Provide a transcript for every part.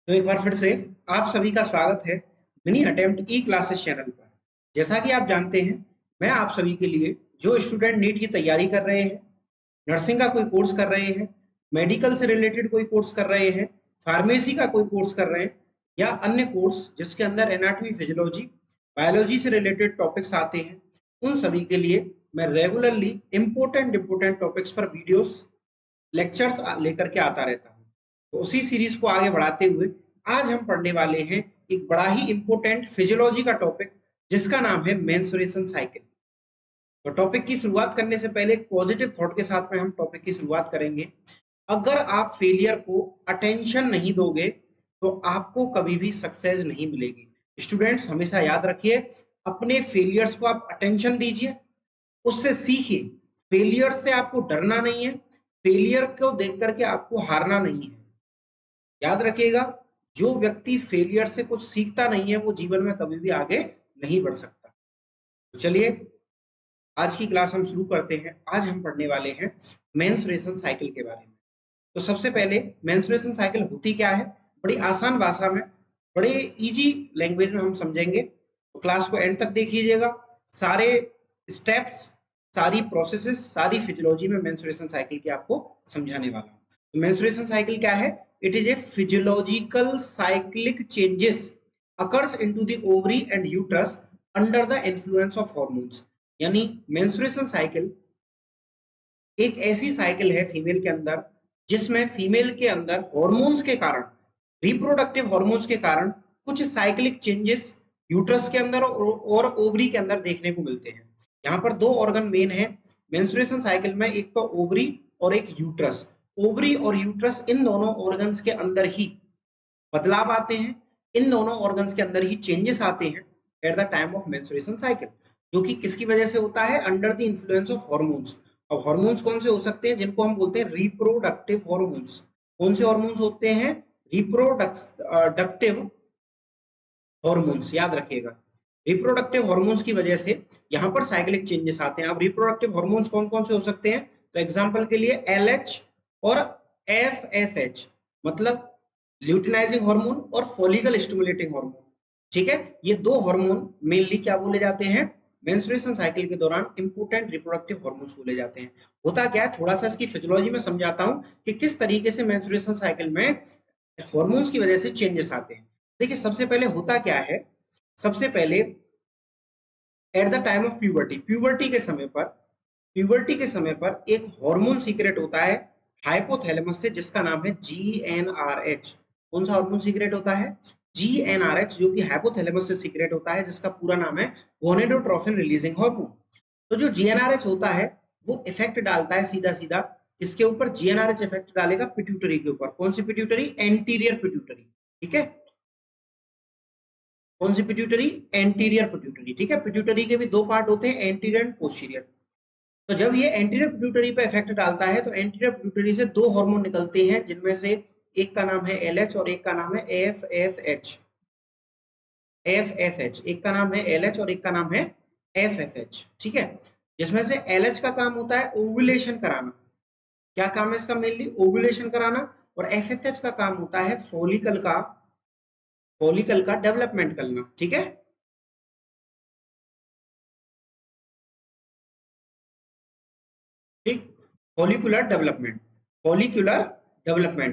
तो एक बार फिर से आप सभी का स्वागत है मिनी अटेम्प्ट ई क्लासेस चैनल पर। जैसा कि आप जानते हैं, मैं आप सभी के लिए जो स्टूडेंट नीट की तैयारी कर रहे हैं, नर्सिंग का कोई कोर्स कर रहे हैं, मेडिकल से रिलेटेड कोई कोर्स कर रहे हैं, फार्मेसी का कोई कोर्स कर रहे हैं या अन्य कोर्स जिसके अंदर एनाटॉमी, फिजियोलॉजी, बायोलॉजी से रिलेटेड टॉपिक्स आते हैं, उन सभी के लिए मैं रेगुलरली इम्पोर्टेंट टॉपिक्स पर वीडियोस, लेक्चर्स लेकर के आता रहता हूँ। तो उसी सीरीज को आगे बढ़ाते हुए आज हम पढ़ने वाले हैं एक बड़ा ही इंपॉर्टेंट फिजियोलॉजी का टॉपिक जिसका नाम है मेंस्ट्रुएशन साइकिल। तो टॉपिक की शुरुआत करने से पहले एक पॉजिटिव थॉट के साथ में हम टॉपिक की शुरुआत करेंगे। अगर आप फेलियर को अटेंशन नहीं दोगे तो आपको कभी भी सक्सेस नहीं मिलेगी। स्टूडेंट्स हमेशा याद रखिए, अपने फेलियर्स को आप अटेंशन दीजिए, उससे सीखिए। फेलियर से आपको डरना नहीं है, फेलियर को देख करके आपको हारना नहीं है। याद रखिएगा, जो व्यक्ति फेलियर से कुछ सीखता नहीं है वो जीवन में कभी भी आगे नहीं बढ़ सकता। तो चलिए आज की क्लास हम शुरू करते हैं। आज हम पढ़ने वाले हैं मेंस्ट्रुएशन साइकिल के बारे में। तो सबसे पहले मेंस्ट्रुएशन साइकिल होती क्या है, बड़ी आसान भाषा में, बड़े इजी लैंग्वेज में हम समझेंगे। तो क्लास को एंड तक देखिएगा। सारे स्टेप्स, सारी प्रोसेसेस, सारी फिजियोलॉजी में मेंस्ट्रुएशन साइकिल की आपको समझाने वाला हूँ। तो मेंस्ट्रुएशन साइकिल क्या है? It is a physiological cyclic changes occurs into the ovary and uterus under the influence of hormones. यानी मेंस्ट्रुएशन साइकिल एक ऐसी साइकिल है फीमेल के अंदर जिसमें फीमेल के अंदर हॉर्मोन्स के कारण, रिप्रोडक्टिव हॉर्मोन्स के कारण कुछ साइक्लिक चेंजेस यूट्रस के अंदर और ओवरी के अंदर देखने को मिलते हैं। यहाँ पर दो ऑर्गन मेन है मेंस्ट्रुएशन साइकिल में, एक तो ओवरी और एक यूट्रस। ओवरी और यूट्रस इन दोनों ऑर्गन्स के अंदर ही बदलाव आते हैं, इन दोनों ऑर्गन्स के अंदर ही चेंजेस आते हैं at the time of menstruation cycle, जो कि किसकी वजह से होता है? Under the influence of hormones. अब हॉर्मोन्स कौन से हो सकते हैं? जिनको हम बोलते हैं रिप्रोडक्टिव हॉर्मोन्स। कौन से हॉर्मोन्स होते हैं? रिप्रोडक्टिव हॉर्मोन्स, याद रखिएगा। रिप्रोडक्टिव हॉर्मोन्स की वजह से यहाँ पर साइक्लिक चेंजेस आते हैं। अब रिप्रोडक्टिव हॉर्मोन्स कौन कौन से हो सकते हैं? तो एग्जांपल के लिए एलएच और एफएसएच, मतलब ल्यूटिनाइजिंग हार्मोन और फॉलिकल स्टिमुलेटिंग हार्मोन। ठीक है, ये दो हार्मोन मेनली क्या बोले जाते हैं? मेंस्ट्रुएशन साइकिल के दौरान इंपोर्टेंट रिप्रोडक्टिव हार्मोन्स बोले जाते हैं। होता क्या है, थोड़ा सा इसकी फिजियोलॉजी में समझाता हूं कि किस तरीके से मेंस्ट्रुएशन साइकिल में हार्मोन्स की वजह से चेंजेस आते हैं। देखिए सबसे पहले होता क्या है, सबसे पहले at the time of puberty, puberty के समय पर एक हार्मोन सीक्रेट होता है हाइपोथैलेमस से, जिसका नाम है जीएनआरएच। कौन सा हार्मोन सीक्रेट होता है? जीएनआरएच, जो कि हाइपोथैलेमस से सीक्रेट होता है, जिसका पूरा नाम है गोनेडोट्रोफिन रिलीजिंग हार्मोन। तो जो जीएनआरएच होता है वो इफेक्ट डालता है सीधा सीधा किसके ऊपर? जीएनआरएच इफेक्ट डालेगा पिट्यूटरी के ऊपर। कौन सी पिट्यूटरी? Anterior pituitary. ठीक है, कौन सी पिट्यूटरी? Anterior pituitary. ठीक है, पिट्यूटरी के भी दो पार्ट होते हैं, एंटीरियर एंड पोस्टीरियर। तो जब ये एंटीरियर पिट्यूटरी पे इफेक्ट डालता है तो एंटीरियर पिट्यूटरी से दो हार्मोन निकलते हैं, जिनमें से एक का नाम है एलएच और एक का नाम है एफएसएच। एफएसएच, एक का नाम है एलएच और एक का नाम है एफएसएच। ठीक है, जिसमें से एलएच का काम होता है ओव्यूलेशन कराना। क्या काम है इसका? मेनली ओव्यूलेशन कराना। और एफएसएच का काम होता है फॉलिकल का डेवलपमेंट करना। ठीक है, ठीक, फॉलिकुलर डेवलपमेंट।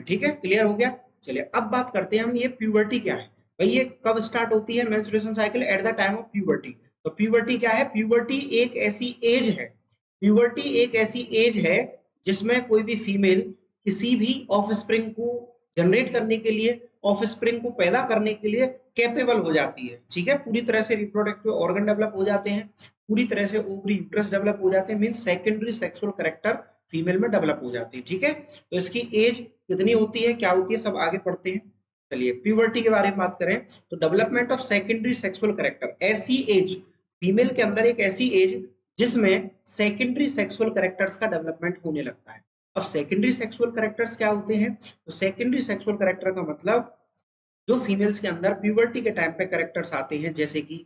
ठीक है, क्लियर हो गया। चलिए अब बात करते हैं हम, ये प्यूबर्टी क्या है भाई? ये कब स्टार्ट होती है menstruation cycle? At the time of puberty. तो प्यूबर्टी क्या है? प्यूबर्टी एक ऐसी एज है, प्यूबर्टी एक ऐसी एज है जिसमें कोई भी फीमेल किसी भी ऑफस्प्रिंग को जनरेट करने के लिए, ऑफस्प्रिंग को पैदा करने के लिए कैपेबल हो जाती है। ठीक है, पूरी तरह से रिप्रोडक्टिव ऑर्गन डेवलप हो जाते हैं, पूरी तरह से ओवरी यूट्रस डेवलप हो जाते हैं, mean secondary sexual character female में डेवलप हो जाती है। ठीक है, तो इसकी एज कितनी होती है, क्या होती है, सब आगे पढ़ते हैं। चलिए प्यूबर्टी के बारे में बात करें तो development of secondary sexual character, ऐसी एज फीमेल के अंदर, एक ऐसी एज जिसमें सेकेंडरी सेक्सुअल कैरेक्टर्स का डेवलपमेंट होने लगता है। अब सेकेंडरी सेक्सुअल कैरेक्टर्स क्या होते हैं? तो सेकेंडरी सेक्सुअल कैरेक्टर का मतलब जो फीमेल्स के अंदर प्यूबर्टी के टाइम पे कैरेक्टर्स आते हैं, जैसे कि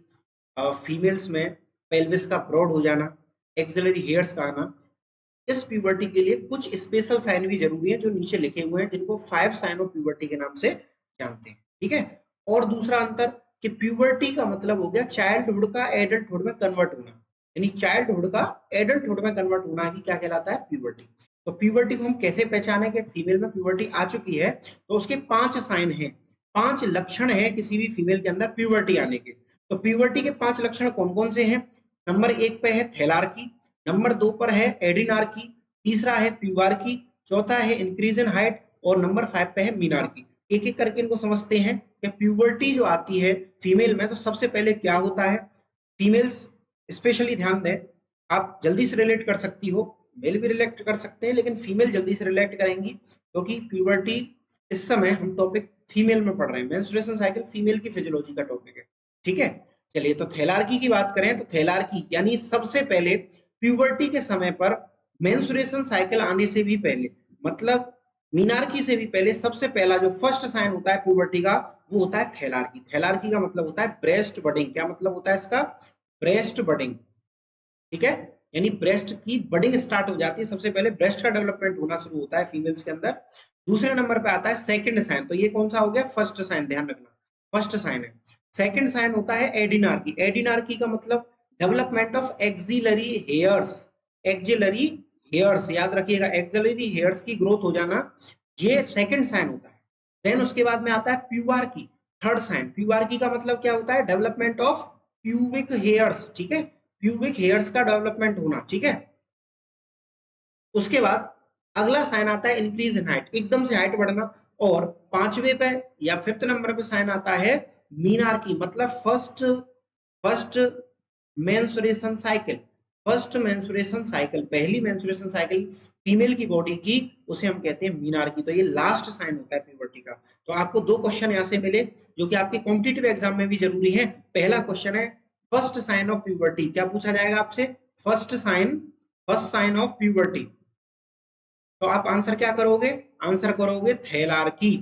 फीमेल्स में पेल्विस का ब्रॉड हो जाना, एक्सिलरी हेयर्स का आना। इस प्यूबर्टी के लिए कुछ स्पेशल साइन भी जरूरी है जो नीचे लिखे हुए हैं, जिनको 5 साइन ऑफ प्यूबर्टी के नाम से जानते हैं, ठीक है। और दूसरा अंतर कि प्यूबर्टी का मतलब हो गया चाइल्डहुड का एडल्टहुड में कन्वर्ट होना, यानी चाइल्डहुड का एडल्टहुड में कन्वर्ट होना ही क्या कहलाता है, प्यूबर्टी। तो प्यूबर्टी को हम कैसे पहचाने कि फीमेल में प्यूबर्टी आ चुकी है, तो उसके 5 साइन हैं, 5 लक्षण है किसी भी फीमेल के अंदर प्यूबर्टी आने के। तो प्यूबर्टी के 5 लक्षण कौन कौन से हैं? नंबर 1 पे है थैलार्की, नंबर 2 पर है एडिनार्की, तीसरा है प्यूबार्की, चौथा है इंक्रीज इन हाइट और नंबर 5 पे है मीनार्की। एक एक करके इनको समझते हैं कि प्यूबर्टी जो आती है फीमेल में, तो सबसे पहले क्या होता है। फीमेल्स स्पेशली ध्यान दें, आप जल्दी से रिलेट कर सकती हो, मेल भी रिलेट कर सकते हैं, लेकिन फीमेल जल्दी से रिलेट करेंगी क्योंकि प्यूबर्टी इस समय हम टॉपिक फीमेल में पढ़ रहे हैं। मेंस्ट्रुएशन साइकिल फीमेल की फिजियोलॉजी का टॉपिक है, ठीक है। चलिए, तो थैलार्की की बात करें तो थैलार्की यानी सबसे पहले प्यूबर्टी के समय पर मेंस्ट्रुएशन साइकिल आने से भी पहले, मतलब मीनार्की से भी पहले सबसे पहला जो फर्स्ट साइन होता है प्यूबर्टी का, वो होता है थैलार्की। थैलार्की का मतलब होता है ब्रेस्ट बडिंग। क्या मतलब होता है इसका? ब्रेस्ट बडिंग, ठीक है। यानी ब्रेस्ट की बडिंग स्टार्ट हो जाती है, सबसे पहले ब्रेस्ट का डेवलपमेंट होना शुरू होता है फीमेल्स के अंदर। दूसरे नंबर पे आता है सेकंड साइन, तो ये कौन सा हो गया? फर्स्ट साइन, ध्यान रखना, फर्स्ट साइन है। सेकंड साइन होता है एडिनार्की। एडिनार्की का मतलब development of axillary hairs. Axillary hairs, याद रखिएगा, एक्सिलरी हेयर्स की ग्रोथ हो जाना, ये सेकंड साइन होता है। देन उसके बाद में आता है प्यूबार्की, थर्ड साइन। प्यूबार्की का मतलब क्या होता है? डेवलपमेंट ऑफ प्यूबिक हेयर्स, ठीक है, प्यूबिक हेयर्स का डेवलपमेंट होना, ठीक है। उसके बाद अगला साइन आता है इंक्रीज इन हाइट, एकदम से हाइट बढ़ना। और पांचवें पे या फिफ्थ नंबर पे साइन आता है मीनार्की, मतलब first first menstruation cycle. First menstruation cycle, पहली मेंस्ट्रुएशन साइकिल फीमेल की बॉडी की, उसे हम कहते हैं मीनार्की। तो ये लास्ट साइन होता है प्यूबर्टी का। तो आपको 2 क्वेश्चन यहां से मिले जो कि आपके कॉम्पिटिटिव एग्जाम में भी जरूरी है। पहला क्वेश्चन है फर्स्ट साइन ऑफ प्यूबर्टी, क्या पूछा जाएगा आपसे? First sign of puberty. तो आप आंसर क्या करोगे? आंसर करोगे थैलार्की।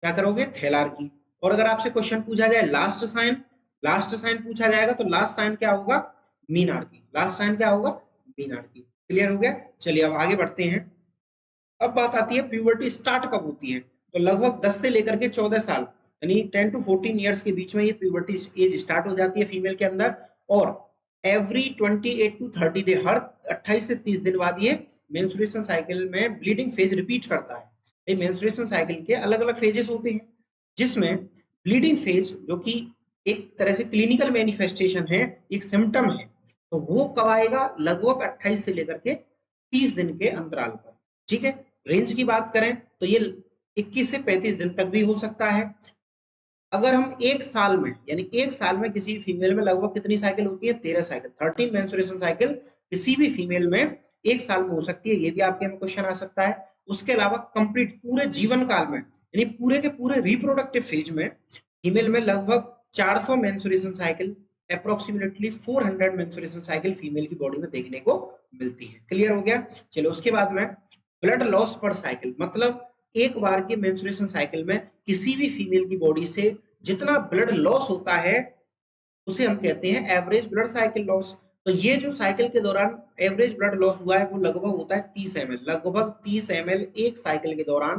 क्या करोगे? थैलार्की। और अगर आपसे क्वेश्चन पूछा जाए लास्ट साइन पूछा जाएगा, तो लास्ट साइन क्या होगा? मीनार्की। लास्ट साइन क्या होगा? मीनार्की। क्लियर हो गया? चलिए अब आगे बढ़ते हैं। अब बात आती है प्यूबर्टी स्टार्ट कब होती है। तो लगभग 10 से लेकर के 14 साल, यानी 10 टू 14 ईयर्स के बीच में ये प्यूबर्टी एज स्टार्ट हो जाती है फीमेल के अंदर। और एवरी 28 टू 30 डे, हर 28 से 30 दिन बाद ये मेंस्ट्रुएशन साइकिल में ब्लीडिंग फेज रिपीट करता है। ये मेंस्ट्रुएशन साइकिल के अलग अलग फेजेस होते हैं, जिसमें ब्लीडिंग फेज जो कि एक तरह से क्लिनिकल मैनिफेस्टेशन है, एक सिम्टम है, तो वो कब आएगा? लगभग 28 से लेकर के 30 दिन के अंतराल पर, ठीक है। रेंज की बात करें तो ये 21 से 35 दिन तक भी हो सकता है। अगर हम एक साल में, यानी एक साल में किसी फीमेल में लगभग कितनी साइकिल होती है? 13 साइकिल, 13 मेंस्ट्रुएशन साइकिल किसी भी फीमेल में एक साल में हो सकती है। ये भी आपके में क्वेश्चन आ सकता है। उसके अलावा कंप्लीट पूरे जीवन काल में, यानी पूरे के पूरे रिप्रोडक्टिव फेज में फीमेल में लगभग 400 menstruation cycle, approximately 400 menstruation cycle female की बॉडी में देखने को मिलती है। क्लियर हो गया? चलो उसके बाद में ब्लड लॉस पर साइकिल, मतलब एक बार के मेंस्ट्रुएशन साइकिल में किसी भी फीमेल की बॉडी से जितना ब्लड लॉस होता है, उसे हम कहते हैं एवरेज ब्लड साइकिल लॉस। तो ये जो साइकिल के दौरान एवरेज ब्लड लॉस हुआ है, वो लगभग होता है 30 ml, लगभग 30 ml एक साइकिल के दौरान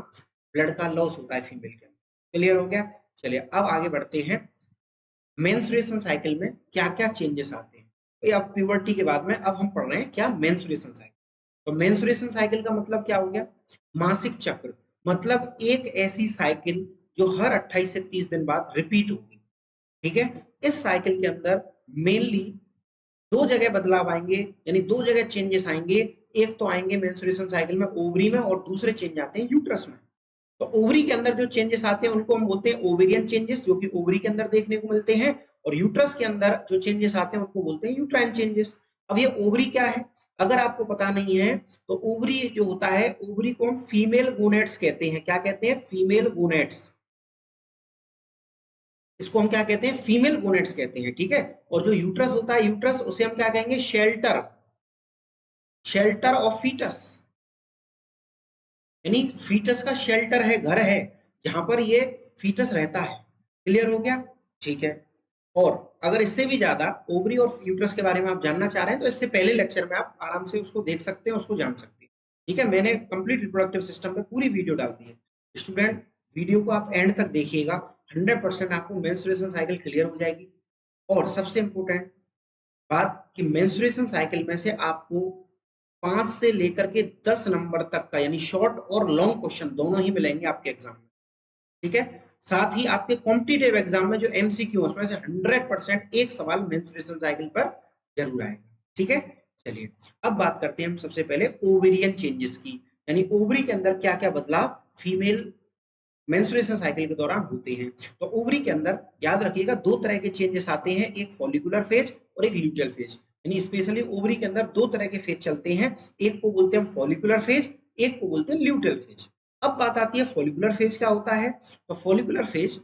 ब्लड का लॉस होता है फीमेल के अंदर। क्लियर हो गया? चलिए अब आगे बढ़ते हैं। मेंस्ट्रुएशन साइकिल में क्या क्या चेंजेस आते हैं। तो अब प्यूबर्टी के बाद में अब हम पढ़ रहे हैं क्या? Menstruation cycle. तो मेंस्ट्रुएशन साइकिल का मतलब क्या हो गया? मासिक चक्र, मतलब एक ऐसी साइकिल जो हर 28 से 30 दिन बाद रिपीट होगी, ठीक है। इस साइकिल के अंदर मेनली 2 जगह बदलाव आएंगे, यानी 2 जगह चेंजेस आएंगे। एक तो आएंगे मेंस्ट्रुएशन साइकिल में ओवरी में, और दूसरे चेंज आते हैं यूट्रस में। तो ओवरी के अंदर जो चेंजेस आते हैं उनको हम बोलते हैं ओवेरियन चेंजेस, जो कि ओवरी के अंदर देखने को मिलते हैं। और यूट्रस के अंदर जो चेंजेस आते हैं उनको बोलते हैं यूट्राइन चेंजेस। अब ये ओवरी क्या है, अगर आपको पता नहीं है, तो ओवरी जो होता है, ओवरी को हम फीमेल गोनेट्स कहते हैं। क्या कहते हैं? Female gonads. इसको हम क्या कहते हैं? फीमेल गोनेट्स कहते हैं, ठीक है। और जो यूट्रस होता है, यूट्रस, उसे हम क्या कहेंगे? शेल्टर, शेल्टर ऑफ फीटस, यानी फीटस का शेल्टर है, घर है जहां पर ये फीटस रहता है। क्लियर हो गया? ठीक है। और अगर इससे भी ज्यादा ओवरी और यूट्रस के बारे में आप जानना चाह रहे हैं, तो इससे पहले लेक्चर में आप आराम से उसको देख सकते हैं, उसको जान सकते हैं, ठीक है। मैंने कंप्लीट रिप्रोडक्टिव सिस्टम पे पूरी वीडियो डाल दी है। स्टूडेंट वीडियो को आप एंड तक देखिएगा, 100% आपको मेंस्ट्रुएशन साइकिल क्लियर हो जाएगी। और सबसे इंपॉर्टेंट बात कि मेंस्ट्रुएशन साइकिल में से आपको 5 से लेकर के 10 नंबर तक का यानी शॉर्ट और लॉन्ग क्वेश्चन दोनों ही मिलेंगे आपके एग्जाम में, ठीक है। साथ ही आपके कॉम्पिटिटिव एग्जाम में जो एमसीक्यू उसमें से 100% एक सवाल मेंस्ट्रुएशन साइकिल पर जरूर आएगा, ठीक है। चलिए अब बात करते हैं हम सबसे पहले ओवेरियन चेंजेस की, यानी ओवरी के अंदर क्या क्या बदलाव फीमेल मेंस्ट्रुएशन साइकिल के दौरान होते हैं। तो ओवरी के अंदर याद रखिएगा दो तरह के चेंजेस आते हैं, एक फॉलिकुलर फेज और एक ल्यूटियल फेज, यानी स्पेशली ओवरी के अंदर दो तरह के फेज चलते हैं, एक को बोलते हैं फॉलिकुलर फेज, एक को बोलते हैं ल्यूटियल फेज। अब बात आती है फॉलिकुलर फेज क्या होता है। तो फॉलिकुलर फेज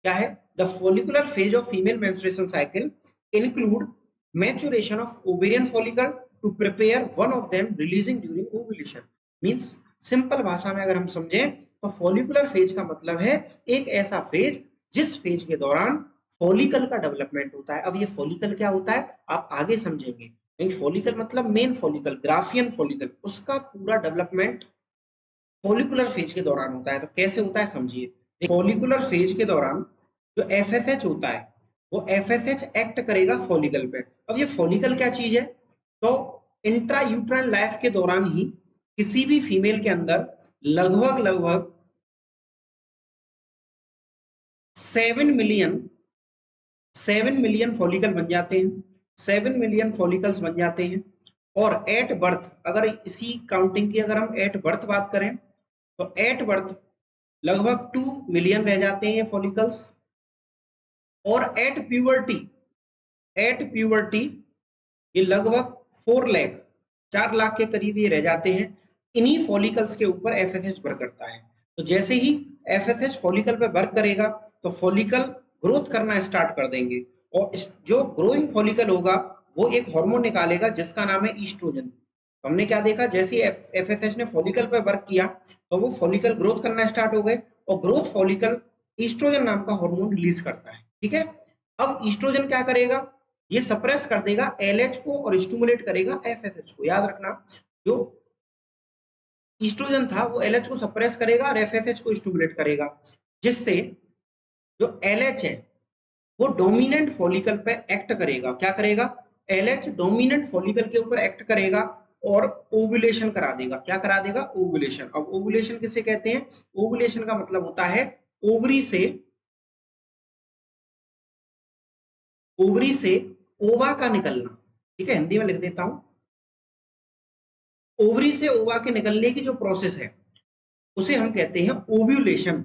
क्या है, the follicular phase of female menstruation cycle include maturation of ovarian follicle to prepare one of them releasing during ovulation. Means simple भाषा में अगर हम समझें तो फॉलिकुलर फेज का मतलब है एक ऐसा फेज जिस फेज के दौरान फॉलिकल का डेवलपमेंट होता है। अब ये फॉलिकल क्या होता है आप आगे समझेंगे, फॉलिकल मतलब मेन फॉलिकल, ग्राफियन फॉलिकल, उसका पूरा डेवलपमेंट फॉलिकुलर फेज के दौरान होता है। तो कैसे होता है समझिए, फॉलिकुलर फेज के दौरान जो एफएसएच होता है वो एफएसएच एक्ट करेगा फॉलिकल पे। अब ये फॉलिकल क्या चीज है, तो इंट्रा यूट्राइन लाइफ के दौरान ही किसी भी फीमेल के अंदर लगभग लगभग 7 मिलियन फॉलिकल बन जाते हैं, 7 मिलियन फॉलिकल्स बन जाते हैं। और एट बर्थ, अगर इसी काउंटिंग की अगर हम एट बर्थ बात करें तो एट बर्थ लगभग 2 मिलियन रह जाते हैं फॉलिकल्स। और एट प्यूबर्टी ये लगभग 4 लाख के करीब ये रह जाते हैं। इन्हीं फॉलिकल्स के ऊपर एफएसएच वर्क करता है। तो जैसे ही एफएसएच फॉलिकल पे वर्क करेगा तो फॉलिकल ग्रोथ करना स्टार्ट कर देंगे, और जो ग्रोइंग फॉलिकल होगा वो एक हार्मोन निकालेगा जिसका नाम है ईस्ट्रोजन। हमने क्या देखा, जैसे एफएसएच ने फॉलिकल पे वर्क किया तो वो फॉलिकल ग्रोथ करना स्टार्ट हो गए, और ग्रोथ फॉलिकल ईस्ट्रोजन नाम का हार्मोन रिलीज करता है, ठीक है। अब ईस्ट्रोजन क्या करेगा, ये सप्रेस कर देगा एलएच को और स्टिमुलेट करेगा एफएसएच को। याद रखना जो ईस्ट्रोजन था वो एलएच को सप्रेस करेगा और एफएसएच को स्टिमुलेट करेगा, जिससे जो एलएच है वो डोमिनेंट फॉलिकल पे एक्ट करेगा। क्या करेगा, एलएच डोमिनेंट फॉलिकल के ऊपर एक्ट करेगा और ओव्यूलेशन करा देगा। क्या करा देगा, ओव्यूलेशन। अब ओव्यूलेशन किसे कहते हैं, ओव्यूलेशन का मतलब होता है ओवरी से ओवा का निकलना, ठीक है, हिंदी में लिख देता हूं। ओवरी से ओवा के निकलने की जो प्रोसेस है उसे हम कहते हैं ओव्यूलेशन,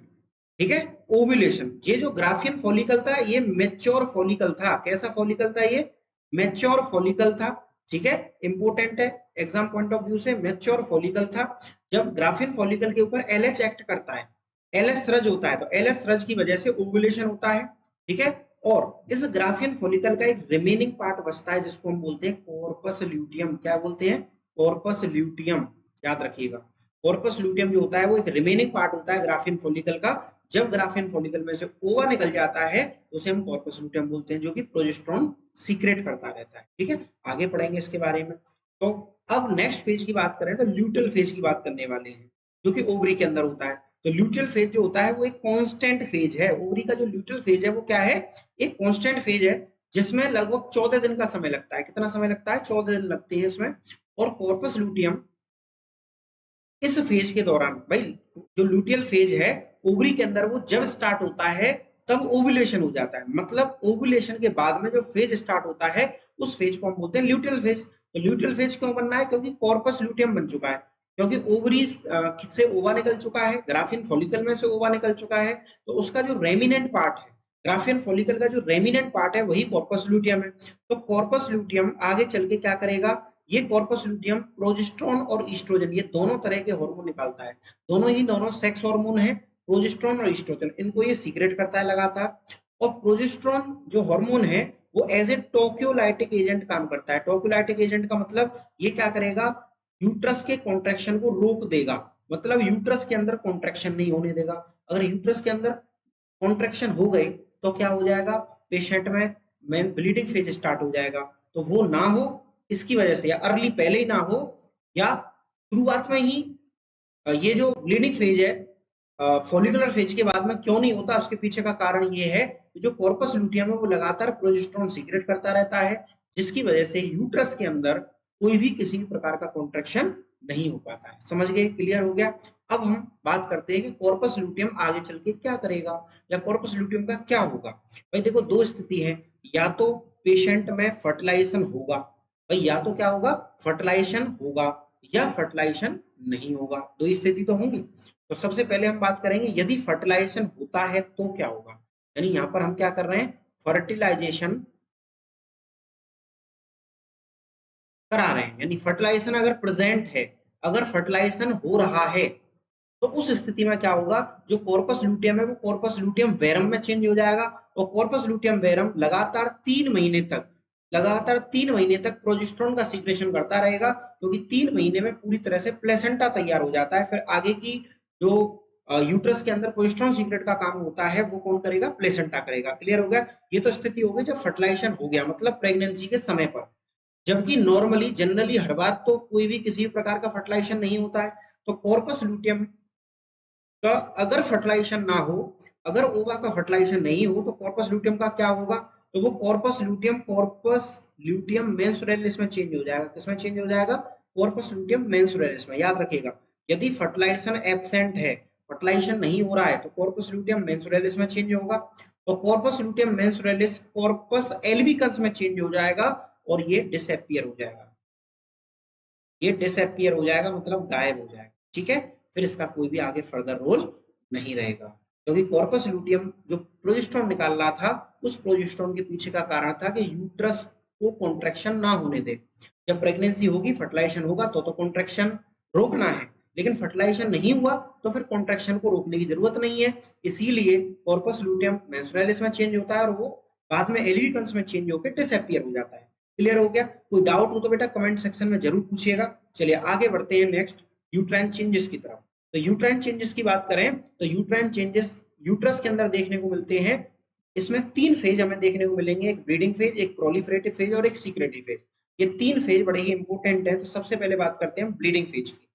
ठीक है, ओव्यूलेशन। ये जो ग्राफियन फॉलिकल था ये मैच्योर फॉलिकल था। कैसा फॉलिकल था ये, मैच्योर फॉलिकल था, ठीक है, इंपॉर्टेंट है एग्जाम पॉइंट ऑफ व्यू से, मैच्योर फॉलिकल था। जब ग्राफियन फॉलिकल के ऊपर एलएच एक्ट करता है, एलएच सरज होता है, तो एलएच सरज की वजह से ओव्यूलेशन होता है, ठीक है। और इस ग्राफियन फॉलिकल का एक रिमेनिंग पार्ट बचता है जिसको हम बोलते हैं कॉर्पस ल्यूटियम। क्या बोलते हैं, कॉर्पस ल्यूटियम, याद रखिएगा। कॉर्पस ल्यूटियम जो होता है वो एक रिमेनिंग पार्ट होता है ग्राफियन फॉलिकल का। जब ग्राफियन फॉलिकल में से ओवा निकल जाता है तो उसे हम कॉर्पस ल्यूटियम बोलते हैं, जो कि प्रोजेस्टेरोन सीक्रेट करता रहता है, ठीक है। आगे पढ़ेंगे इसके बारे में। तो अब नेक्स्ट फेज की बात करें तो ल्यूटियल फेज की बात करने वाले हैं, जो कि ओवरी के अंदर होता है। तो ल्यूटियल फेज जो होता है वो एक कांस्टेंट फेज है। ओवरी का जो ल्यूटियल फेज है वो क्या है, एक कांस्टेंट फेज है जिसमें लगभग 14 दिन का समय लगता है। कितना समय लगता है, 14 दिन लगते हैं इसमें। और कॉर्पस ल्यूटियम इस फेज के दौरान, भाई जो ल्यूटियल फेज है ओवरी के अंदर वो जब स्टार्ट होता है तब ओव्यूलेशन हो जाता है। मतलब ओव्यूलेशन के बाद में जो फेज स्टार्ट होता है उस फेज को हम बोलते हैं ल्यूटियल फेज। तो ल्यूटियल फेज क्यों बनना है, क्योंकि कॉर्पस ल्यूटियम बन चुका है, क्योंकि ओवरी से ओवा निकल चुका है, ग्राफियन फॉलिकल में से ओवा निकल चुका है, तो उसका जो रेमिनेंट पार्ट है, ग्राफियन फॉलिकल का जो रेमिनेंट पार्ट है वही कॉर्पस ल्यूटियम है। तो कॉर्पस ल्यूटियम आगे चल के क्या करेगा, ये कॉर्पस ल्यूटियम प्रोजेस्टेरोन और ईस्ट्रोजन ये दोनों तरह के हार्मोन निकालता है। दोनों सेक्स हार्मोन है, प्रोजेस्टेरोन और ईस्ट्रोजन, इनको ये सीक्रेट करता है लगातार। और प्रोजेस्टेरोन जो हार्मोन है वो एज ए टोक्योलाइटिक एजेंट काम करता है। टोक्योलाइटिक एजेंट का मतलब ये क्या करेगा, यूट्रस के कॉन्ट्रैक्शन को रोक देगा, मतलब यूट्रस के अंदर कॉन्ट्रैक्शन नहीं होने देगा। अगर यूट्रस के अंदर कॉन्ट्रैक्शन हो गए तो क्या हो जाएगा, पेशेंट में ब्लीडिंग फेज स्टार्ट हो जाएगा। तो वो ना हो इसकी वजह से, या अर्ली पहले ही ना हो, या शुरुआत में ही ये जो ब्लीडिंग फेज है फॉलिकुलर फेज के बाद में क्यों नहीं होता, उसके पीछे का कारण ये है कि जो कॉर्पस लुटियम है वो लगातार प्रोजेस्टेरोन सीक्रेट करता रहता है, जिसकी वजह से यूट्रस के अंदर कोई भी किसी भी प्रकार का कॉन्ट्रैक्शन नहीं हो पाता है। समझ गए? क्लियर हो गया? अब हम बात करते हैं कि कॉर्पस लुटियम आगे चल के क्या करेगा या कॉर्पस लुटियम का क्या होगा। भाई देखो, दो स्थिति है, या तो पेशेंट में फर्टिलाइजेशन होगा, भाई या तो क्या होगा, फर्टिलाइजेशन होगा या फर्टिलाइजेशन नहीं होगा, दो स्थिति तो होंगी। तो सबसे पहले हम बात करेंगे यदि फर्टिलाइजेशन होता है तो क्या होगा, यानी यहां पर हम क्या कर रहे हैं, फर्टिलाइजेशन करा रहे हैं, यानी फर्टिलाइजेशन अगर प्रेजेंट है, अगर फर्टिलाइजेशन हो रहा है, तो उस स्थिति में क्या होगा, जो कॉर्पस लुटियम है वो कॉर्पस लुटियम वेरम में चेंज हो जाएगा, और कॉर्पस लुटियम वेरम लगातार 3 महीने तक, लगातार 3 महीने तक प्रोजेस्टेरोन का सीक्रेशन करता रहेगा, क्योंकि 3 महीने में पूरी तरह से प्लेसेंटा तैयार हो जाता है। फिर आगे की जो यूट्रस के अंदर प्रोजेस्टेरोन सीक्रेट का काम होता है वो कौन करेगा, प्लेसेंटा करेगा। क्लियर हो गया? ये तो स्थिति हो गई जब फर्टिलाइजेशन हो गया, मतलब प्रेगनेंसी के समय पर। जबकि नॉर्मली जनरली हर बार तो कोई भी किसी भी प्रकार का फर्टिलाइजेशन नहीं होता है, तो कॉर्पस लुटियम का अगर फर्टिलाइजेशन ना हो, अगर ओवा का फर्टिलाइजेशन नहीं हो, तो कॉर्पस लुटियम का क्या होगा, तो वो कॉर्पस ल्यूटियम मेंसुरेलिस में चेंज हो जाएगा। किसमें चेंज हो जाएगा, कॉर्पस ल्यूटियम मेंसुरेलिस में। याद रखिएगा, यदि फर्टिलाइजेशन एब्सेंट है, फर्टिलाइजेशन नहीं हो रहा है, तो कॉर्पस ल्यूटियम मेंसुरेलिस में चेंज होगा, और कॉर्पस ल्यूटियम मेंसुरेलिस कॉर्पस एल्बिकन्स में चेंज हो जाएगा, और ये डिसअपियर हो जाएगा, ये डिसअपियर हो जाएगा, मतलब गायब हो जाएगा। ठीक है? फिर इसका कोई भी आगे फर्दर रोल नहीं रहेगा, क्योंकि कॉर्पस लुटियम जो प्रोजेस्टेरोन निकाल रहा था, उस प्रोजेस्टेरोन के पीछे का कारण था कि यूट्रस को कॉन्ट्रैक्शन ना होने दे। जब प्रेगनेंसी होगी, फर्टिलाइजेशन होगा, तो कॉन्ट्रैक्शन रोकना है, लेकिन फर्टिलाइजेशन नहीं हुआ तो फिर कॉन्ट्रैक्शन को रोकने की जरूरत नहीं है। इसीलिए कॉर्पस लुटियम मेंस्ट्रुअलिस में चेंज होता है, और वो बाद में एल्विकन्स में चेंज होकर डिसअपियर हो जाता है। क्लियर हो गया? कोई डाउट हो तो बेटा कमेंट सेक्शन में जरूर पूछिएगा। चलिए आगे बढ़ते हैं नेक्स्ट यूट्राइन चेंजेस की तरफ। तो यूट्राइन चेंजेस की बात करें तो यूट्राइन चेंजेस यूट्रस के अंदर देखने को मिलते हैं। इसमें 3 फेज हमें देखने को मिलेंगे, एक ब्लीडिंग फेज, एक प्रोलिफरेटिव फेज और एक सीक्रेटरी फेज। ये 3 फेज बड़े ही इंपॉर्टेंट है। तो सबसे पहले बात करते हैं ब्लीडिंग फेज की।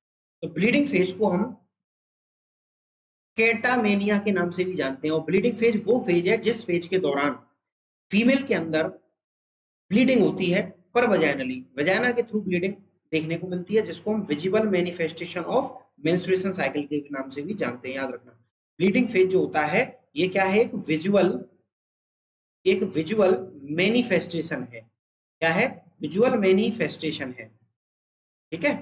तो ब्लीडिंग फेज को हम कैटामेनिया के नाम से भी जानते हैं, और ब्लीडिंग फेज वो फेज है जिस फेज के दौरान फीमेल के अंदर ब्लीडिंग होती है, पर वजाइनली, वजाइना के थ्रू ब्लीडिंग देखने को मिलती है, जिसको हम visible manifestation of menstruation cycle के नाम से भी जानते हैं। याद रखना, ब्लीडिंग फेज जो होता है ये क्या है, एक विजुअल मैनिफेस्टेशन है। क्या है, विजुअल मैनिफेस्टेशन है। ठीक है,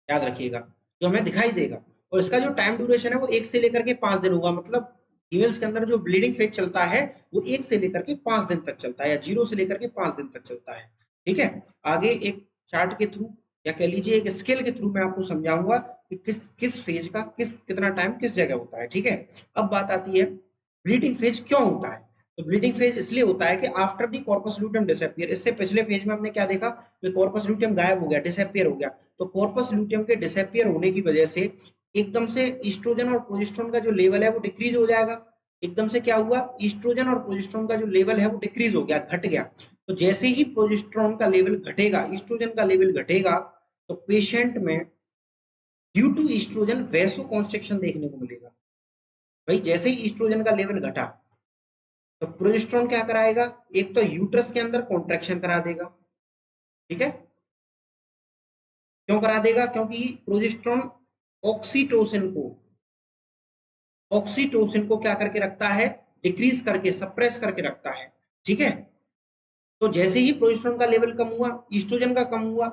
याद रखिएगा, जो हमें दिखाई देगा। और इसका जो टाइम ड्यूरेशन है वो 1 से लेकर के 5 दिन होगा, मतलब फीमेल्स के अंदर जो ब्लीडिंग फेज चलता है वो 1 से लेकर के 5 दिन तक चलता है, या 0 से लेकर के 5 दिन तक चलता है। ठीक है, आगे एक चार्ट के थ्रू या कह लीजिए एक स्केल के थ्रू मैं आपको समझाऊंगा कि किस किस फेज का कितना टाइम किस जगह होता है। ठीक है, अब बात आती है ब्लीडिंग फेज क्यों होता है। तो ब्लीडिंग फेज इसलिए होता है कि after the corpus luteum disappear, इससे पिछले फेज में हमने क्या देखा कि कॉर्पस लूटियम गायब हो गया, डिसअपियर हो गया। तो कॉर्पस लूटियम के डिसअपियर होने की वजह से एकदम से ईस्ट्रोजन और प्रोजेस्टेरोन का जो लेवल है वो डिक्रीज हो जाएगा। एकदम से क्या हुआ, ईस्ट्रोजन और प्रोजेस्टेरोन का जो लेवल है वो डिक्रीज हो गया, घट गया। तो जैसे ही प्रोजेस्टेरोन का लेवल घटेगा, ईस्ट्रोजन का लेवल घटेगा, तो पेशेंट में due to estrogen vasoconstriction देखने को मिलेगा। भाई जैसे ही ईस्ट्रोजन का लेवल घटा, तो प्रोजेस्टेरोन क्या कराएगा, एक तो यूट्रस के अंदर कॉन्ट्रैक्शन करा देगा। ठीक है, क्यों करा देगा, क्योंकि प्रोजेस्टेरोन ऑक्सीटोसिन को क्या करके रखता है, डिक्रीज करके, सप्रेस करके रखता है। ठीक है, तो जैसे ही प्रोजेस्टेरोन का लेवल कम हुआ, ईस्ट्रोजन का कम हुआ,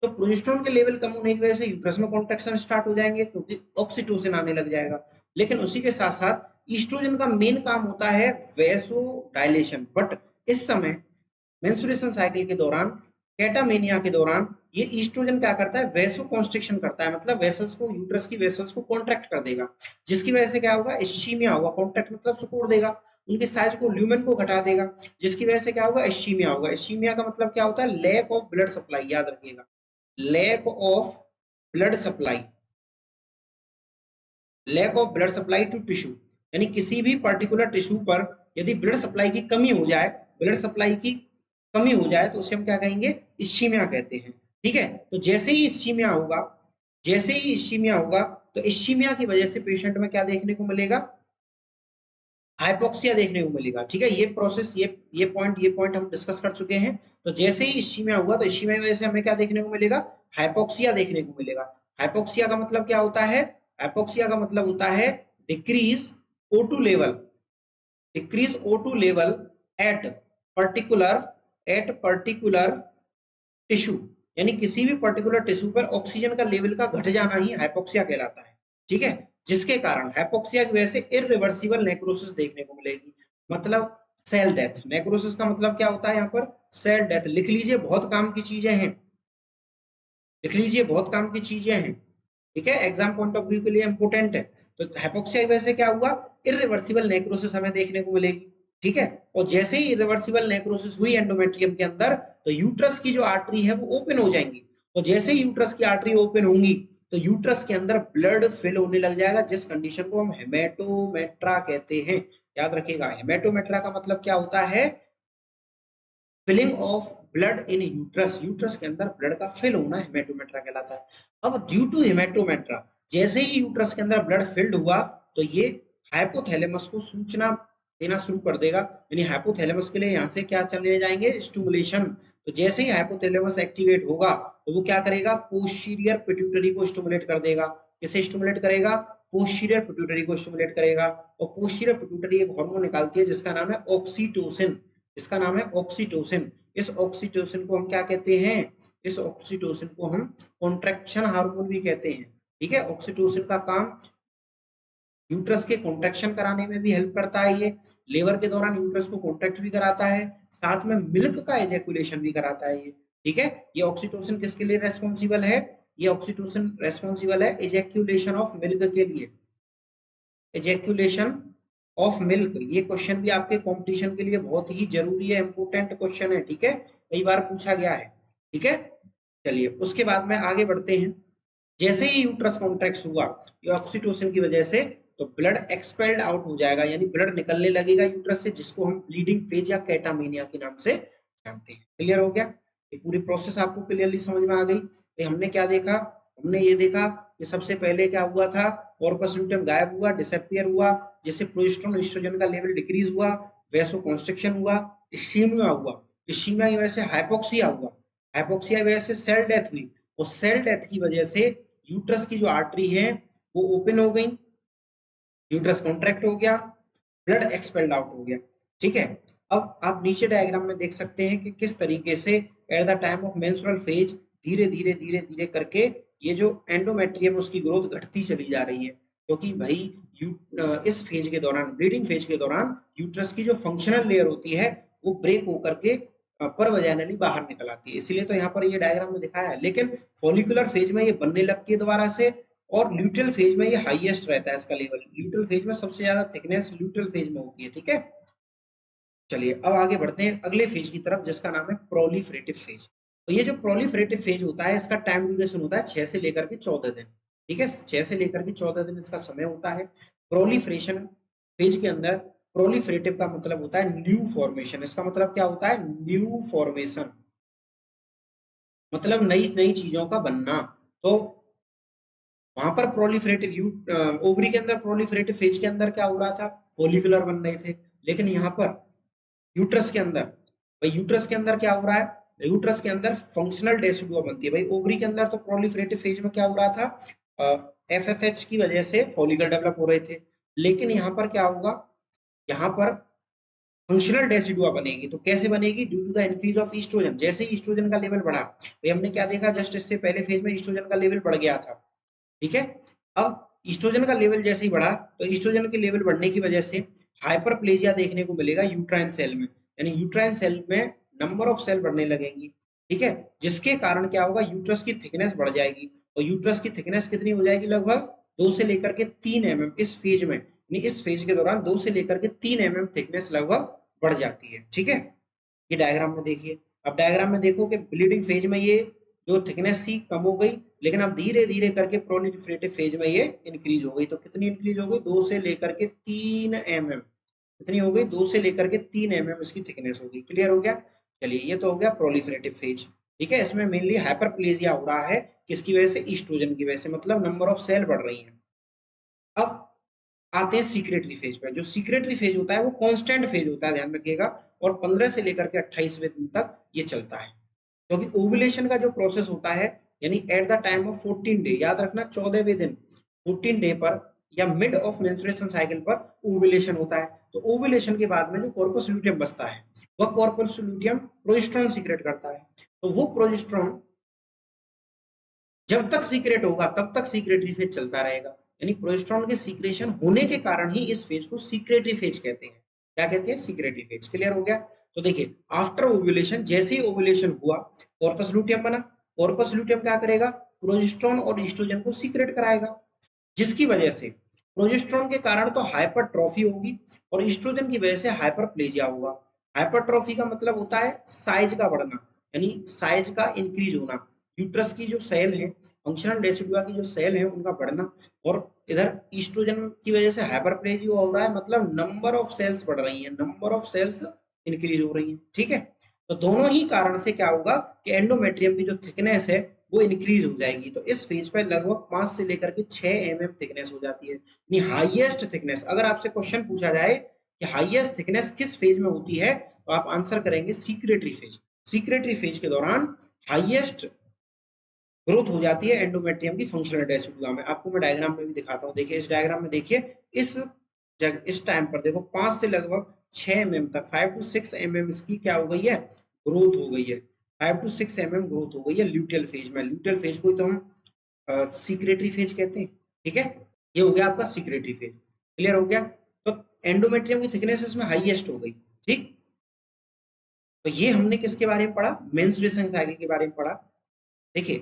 तो प्रोजेस्टेरोन के लेवल कम होने की वजह से यूट्रस में कॉन्ट्रैक्शन स्टार्ट हो जाएंगे, क्योंकि ऑक्सीटोसिन आने लग जाएगा। लेकिन उसी के साथ साथ ईस्ट्रोजन का मेन काम होता है वैसो डायलेशन, बट इस समय मेंस्ट्रुएशन साइकिल के दौरान, कैटामेनिया के दौरान, ये ईस्ट्रोजन क्या करता है, वैसो कॉन्स्ट्रिक्शन करता है, मतलब वेसल्स को, यूट्रस की वेसल्स को कॉन्ट्रैक्ट कर देगा, जिसकी वजह से क्या होगा, इस्चीमिया होगा। कॉन्ट्रैक्ट मतलब सिकुड़ देगा, उनके साइज को, ल्यूमेन को घटा देगा, जिसकी वजह से क्या होगा, इस्चीमिया होगा। इस्चीमिया का मतलब क्या होता है, लैक ऑफ ब्लड सप्लाई। याद रखिएगा, lack of blood supply, lack of blood supply to tissue, यानी किसी भी पर्टिकुलर टिश्यू पर यदि ब्लड सप्लाई की कमी हो जाए, ब्लड सप्लाई की कमी हो जाए, तो उसे हम क्या कहेंगे, इस्चीमिया कहते हैं। ठीक है, तो जैसे ही इस्चीमिया होगा, जैसे ही इस्चीमिया होगा, तो इस्कीमिया की वजह से पेशेंट में क्या देखने को मिलेगा, हाइपोक्सिया देखने को मिलेगा। ठीक है, ये प्रोसेस, ये पॉइंट हम डिस्कस कर चुके हैं। तो जैसे ही इस्कीमिया हुआ तो इस्कीमिया की वजह से हमें क्या देखने को मिलेगा, हाइपोक्सिया देखने को मिलेगा। हाइपोक्सिया का मतलब क्या होता है, हाइपोक्सिया का मतलब होता है decrease O2 level, decrease O2 level at particular tissue, यानी किसी भी पर्टिकुलर टिश्यू पर ऑक्सीजन का लेवल का घट जाना ही हाइपोक्सिया कहलाता है। ठीक है, जिसके कारण हाइपोक्सिया की वजह से इरिवर्सिबल नेक्रोसिस देखने को मिलेगी, मतलब सेल डेथ। नेक्रोसिस का मतलब क्या होता है यहाँ पर, सेल डेथ। लिख लीजिए, बहुत काम की चीजें हैं, लिख लीजिए, बहुत काम की चीजें हैं। ठीक है, एग्जाम पॉइंट ऑफ व्यू के लिए इंपोर्टेंट है। तो हाइपोक्सिया की वजह से क्या हुआ, इरिवर्सिबल नेक्रोसिस हमें देखने को मिलेगी। ठीक है, और जैसे ही इरिवर्सिबल नेक्रोसिस हुई एंडोमेट्रियम के अंदर, तो यूट्रस की जो आर्टरी है वो ओपन हो जाएंगी, और जैसे ही यूट्रस की आर्टरी ओपन होंगी तो यूट्रस के अंदर ब्लड फिल होने लग जाएगा, जिस कंडीशन को हम हेमेटोमेट्रा कहते हैं। याद रखिएगा, हेमेटोमेट्रा का मतलब क्या होता है, filling of blood in uterus, uterus के अंदर ब्लड का फिल होना हेमेटोमेट्रा कहलाता है। अब ड्यू टू हेमेटोमेट्रा, जैसे ही यूट्रस के अंदर ब्लड फिल्ड हुआ तो ये हाइपोथैलेमस को सूचना देना शुरू कर देगा, यानी हाइपोथैलेमस के लिए यहाँ से क्या चले जाएंगे, स्टिमुलेशन। तो जैसे ही हाइपोथैलेमस एक्टिवेट होगा तो वो क्या करेगा, पोस्टीरियर पिट्यूटरी को स्टिमुलेट कर देगा। किसे स्टिमुलेट करेगा, पोस्टीरियर पिट्यूटरी को स्टिमुलेट करेगा। और पोस्टीरियर पिट्यूटरी एक हार्मोन निकालती है जिसका नाम है ऑक्सीटोसिन, इसका नाम है ऑक्सीटोसिन। इस ऑक्सीटोसिन को हम क्या कहते हैं, इस ऑक्सीटोसिन को हम कॉन्ट्रैक्शन हार्मोन भी कहते हैं। ठीक है, ऑक्सीटोसिन का काम यूट्रस के कॉन्ट्रैक्शन कराने में भी हेल्प करता है। ये लेबर के दौरान यूट्रस को कॉन्ट्रैक्ट भी कराता है, साथ में मिल्क का एजैकुलेशन भी कराता है ये। ठीक है, ये ऑक्सीटोसिन किसके लिए रेस्पॉन्सिबल है, ये ऑक्सीटोसिन रेस्पॉन्सिबल है एजैकुलेशन ऑफ मिल्क के लिए, एजैकुलेशन ऑफ मिल्क। ये क्वेश्चन भी आपके कंपटीशन के लिए बहुत ही जरूरी है, इंपोर्टेंट क्वेश्चन है। ठीक है, कई बार पूछा गया है। ठीक है, चलिए उसके बाद में आगे बढ़ते हैं। जैसे ही यूट्रस कॉन्ट्रैक्ट हुआ ये ऑक्सीटोसिन की वजह से, तो ब्लड एक्सपेल्ड आउट हो जाएगा, यानी ब्लड निकलने लगेगा यूट्रस से, जिसको हम ब्लीडिंग फेज या कैटामीनिया के नाम से जानते हैं। क्लियर हो गया, ये पूरी प्रोसेस आपको क्लियरली समझ में आ गई। तो हमने क्या देखा, हमने ये देखा कि सबसे पहले क्या हुआ था, कॉर्पस ल्यूटेम गायब हुआ, डिसअपियर हुआ, जिससे प्रोजेस्टेरोन एस्ट्रोजन का लेवल डिक्रीज हुआ, वैसोकॉन्स्ट्रिक्शन हुआ, इस्कीमिया हुआ, इस्कीमिया की वजह से हाइपोक्सिया हुआ, हाइपोक्सिया की वजह से सेल डेथ हुई, और सेल डेथ की वजह से यूट्रस की जो आर्टरी है वो ओपन हो गई, यूट्रस कॉन्ट्रैक्ट हो गया, ब्लड एक्सपेल्ड आउट हो गया। ठीक है, अब आप नीचे डायग्राम में देख सकते हैं कि किस तरीके से at the time of menstrual phase धीरे धीरे धीरे धीरे करके ये जो एंडोमेट्रियम उसकी ग्रोथ घटती चली जा रही है, क्योंकि भाई इस फेज के दौरान, ब्लीडिंग फेज के दौरान यूट्रस की जो फंक्शनल लेयर होती है वो ब्रेक होकर के पर वजाइनली बाहर निकल आती है, इसलिए तो यहाँ पर ये डायग्राम में दिखाया है। लेकिन फॉलिकुलर फेज में ये बनने लगती है दोबारा से, और ल्यूटरल फेज में ये हाईएस्ट रहता है इसका लेवल, ल्यूटरल फेज में सबसे ज्यादा थिकनेस ल्यूटरल फेज में होती है। ठीक है, चलिए अब आगे बढ़ते हैं अगले फेज की तरफ, जिसका नाम है प्रोलिफरेटिव फेज। तो ये जो प्रोलिफरेटिव फेज होता है इसका टाइम ड्यूरेशन होता है 6 से लेकर के 14 दिन। ठीक है, 6 से लेकर के 14 दिन इसका समय होता है। प्रोलिफरेशन फेज के अंदर, प्रोलिफरेटिव का मतलब होता है न्यू फॉर्मेशन, इसका मतलब क्या होता है, न्यू फॉर्मेशन, मतलब नई नई चीजों का बनना। तो वहां पर प्रोलिफरेटिव ओवरी के अंदर प्रोलिफरेटिव फेज के अंदर क्या हो रहा था, फोलिकुलर बन रहे थे। लेकिन यहाँ पर यूट्रस के अंदर, भाई यूट्रस के अंदर क्या हो रहा है, यूट्रस के अंदर फंक्शनल डेसिडुआ बनती है। भाई ओवरी के अंदर तो प्रोलिफरेटिव फेज में क्या हो रहा था, एफएसएच की वजह से फॉलिकल डेवलप हो रहे थे। लेकिन यहाँ पर क्या होगा, यहाँ पर फंक्शनल डेसिडुआ बनेगी। तो कैसे बनेगी, due to the increase of estrogen. जैसे ही ईस्ट्रोजन का लेवल बढ़ा, भाई हमने क्या देखा, जस्ट इससे पहले फेज में ईस्ट्रोजन का लेवल बढ़ गया था। ठीक है, अब ईस्ट्रोजन का लेवल जैसे ही बढ़ा, तो ईस्ट्रोजन के लेवल बढ़ने की वजह से हाइपरप्लेजिया देखने को मिलेगा यूट्राइन सेल में, यानी यूट्राइन सेल में नंबर ऑफ सेल बढ़ने लगेंगी। ठीक है, जिसके कारण क्या होगा, यूट्रस की थिकनेस बढ़ जाएगी, और यूट्रस की थिकनेस कितनी हो जाएगी, लगभग 2 से लेकर के 3 mm इस फेज में, यानी इस फेज के दौरान 2 से लेकर के 3 mm थिकनेस लगभग बढ़ जाती है। ठीक है, ये डायग्राम में देखिए। अब डायग्राम में देखो कि ब्लीडिंग फेज में ये जो थिकनेस थी कम हो गई, लेकिन अब धीरे धीरे करके प्रोलिफरेटिव फेज में ये इंक्रीज हो गई। तो कितनी इंक्रीज हो गई, 2 से लेकर के 3 mm, कितनी हो गई, 2 से लेकर के 3 mm इसकी थिकनेस हो गई। क्लियर हो गया, चलिए ये तो हो गया प्रोलिफरेटिव फेज। ठीक है, इसमें मेनली हाइपरप्लेजिया हो रहा है, किसकी वजह से, ईस्ट्रोजन की वजह से, मतलब नंबर ऑफ सेल बढ़ रही है। आते हैं सीक्रेटरी फेज पे। जो सीक्रेटरी फेज होता है वो कांस्टेंट फेज होता है, ध्यान रखिएगा, और 15 से लेकर के 28वें दिन तक ये चलता है। क्योंकि ओव्यूलेशन का जो प्रोसेस होता है, यानी at the time of 14 day, याद रखना 14वें दिन 14 डे पर या मिड ऑफ मेंस्ट्रुएशन साइकिल पर ओव्यूलेशन होता है। तो ओव्यूलेशन के बाद में जो कॉर्पस ल्यूटियम बचता है, वह कॉर्पस ल्यूटियम प्रोजेस्टेरोन सीक्रेट करता है। तो वो प्रोजेस्टेरोन जब तक सीक्रेट होगा तब तक सीक्रेटरी फेज चलता रहेगा। यानी प्रोजेस्टेरोन के सीक्रेशन होने के कारण ही इस फेज को सीक्रेटरी फेज कहते हैं। क्या कहते हैं? Secretory phase. क्लियर हो गया? तो देखिए, आफ्टर ओव्यूलेशन, जैसे ही ओव्यूलेशन हुआ, कॉर्पस ल्यूटियम बना। कॉर्पस ल्यूटियम क्या करेगा? प्रोजेस्टेरोन और ईस्ट्रोजन को सीक्रेट कराएगा, जिसकी वजह से प्रोजेस्टेरोन के कारण तो हाइपरट्रॉफी होगी और ईस्ट्रोजन की वजह से हाइपरप्लेजिया होगा। हाइपरट्रॉफी का मतलब होता है साइज का बढ़ना, यानी साइज का इंक्रीज होना। यूट्रस की जो सेल है, फंक्शनल डेसिडुआ की जो सेल है, उनका बढ़ना। और इधर ईस्ट्रोजन की वजह से हाइपरप्लेजिया हो रहा है, मतलब नंबर ऑफ सेल्स बढ़ रही है, नंबर ऑफ सेल्स इंक्रीज हो रही है। ठीक है? तो दोनों ही कारण से क्या होगा कि एंडोमेट्रियम की जो थिकनेस है वो इंक्रीज हो जाएगी। तो इस फेज पे लगभग 5 से लेकर के 6 mm थिकनेस हो जाती है, यानी हाईएस्ट थिकनेस। अगर आपसे क्वेश्चन पूछा जाए कि हाईएस्ट थिकनेस किस फेज में होती है, तो आप आंसर करेंगे सीक्रेटरी फेज। सीक्रेटरी फेज के दौरान हाईएस्ट ग्रोथ हो जाती है एंडोमेट्रियम की फंक्शनल डेसिडुआ में। आपको मैं डायग्राम में भी दिखाता हूँ। देखिए, इस डायग्राम में देखिए, इस इस टाइम पर देखो 5 से लगभग 6 mm तक, 5 to 6 mm इसकी क्या हो गई है? ग्रोथ हो गई है। 5 to 6 mm ग्रोथ हो गई है ल्यूटियल फेज में। ल्यूटियल फेज को ही तो हम सीक्रेटरी फेज कहते हैं। ठीक है? ये हो गया आपका सीक्रेटरी फेज। क्लियर हो गया? तो एंडोमेट्रियम की थिकनेस इसमें हाईएस्ट हो गई। ठीक? तो ये हमने किसके बारे में पढ़ा? मेंस्ट्रुएशन साइकिल के बारे में पढ़ा। देखिए,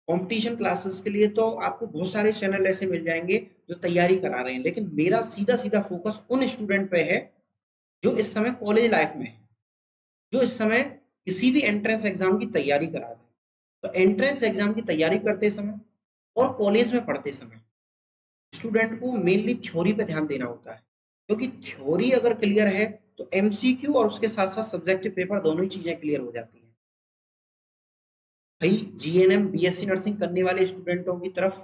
कंपटीशन क्लासेस के लिए तो आपको बहुत सारे चैनल ऐसे मिल जाएंगे जो तैयारी करा रहे हैं, लेकिन मेरा सीधा सीधा फोकस उन स्टूडेंट पे है जो इस समय कॉलेज लाइफ में है, जो इस समय किसी भी एंट्रेंस एग्जाम की तैयारी करा रहे हैं। तो एंट्रेंस एग्जाम की तैयारी करते समय और कॉलेज में पढ़ते समय स्टूडेंट को मेनली थ्योरी पे ध्यान देना होता है, क्योंकि थ्योरी अगर क्लियर है तो एमसीक्यू और उसके साथ साथ सब्जेक्टिव पेपर दोनों ही चीजें क्लियर हो जाती हैं। भाई, जीएनएम बीएससी नर्सिंग करने वाले स्टूडेंटों की तरफ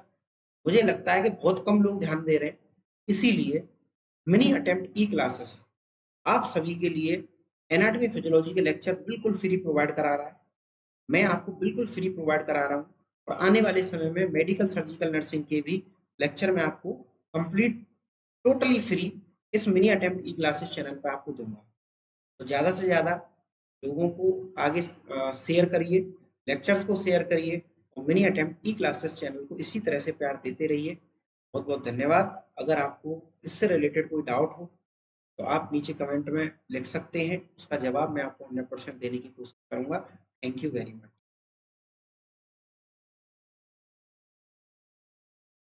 मुझे लगता है कि बहुत कम लोग ध्यान दे रहे हैं। इसीलिए मिनी अटेम्प्ट ई क्लासेस आप सभी के लिए एनाटॉमी फिजियोलॉजी के लेक्चर बिल्कुल फ्री प्रोवाइड करा रहा है। मैं आपको बिल्कुल फ्री प्रोवाइड करा रहा हूँ, और आने वाले समय में मेडिकल सर्जिकल नर्सिंग के भी लेक्चर मैं आपको कंप्लीट टोटली फ्री इस मिनी अटेम्प्ट ई क्लासेस चैनल पर आपको दूंगा। तो ज़्यादा से ज़्यादा लोगों को आगे शेयर करिए, लेक्चर्स को शेयर करिए, और मिनी अटेम्प्ट ई क्लासेस चैनल को इसी तरह से प्यार देते रहिए। बहुत बहुत धन्यवाद। अगर आपको इससे रिलेटेड कोई डाउट हो तो आप नीचे कमेंट में लिख सकते हैं, उसका जवाब मैं आपको 100% देने की कोशिश करूंगा। Thank you very much.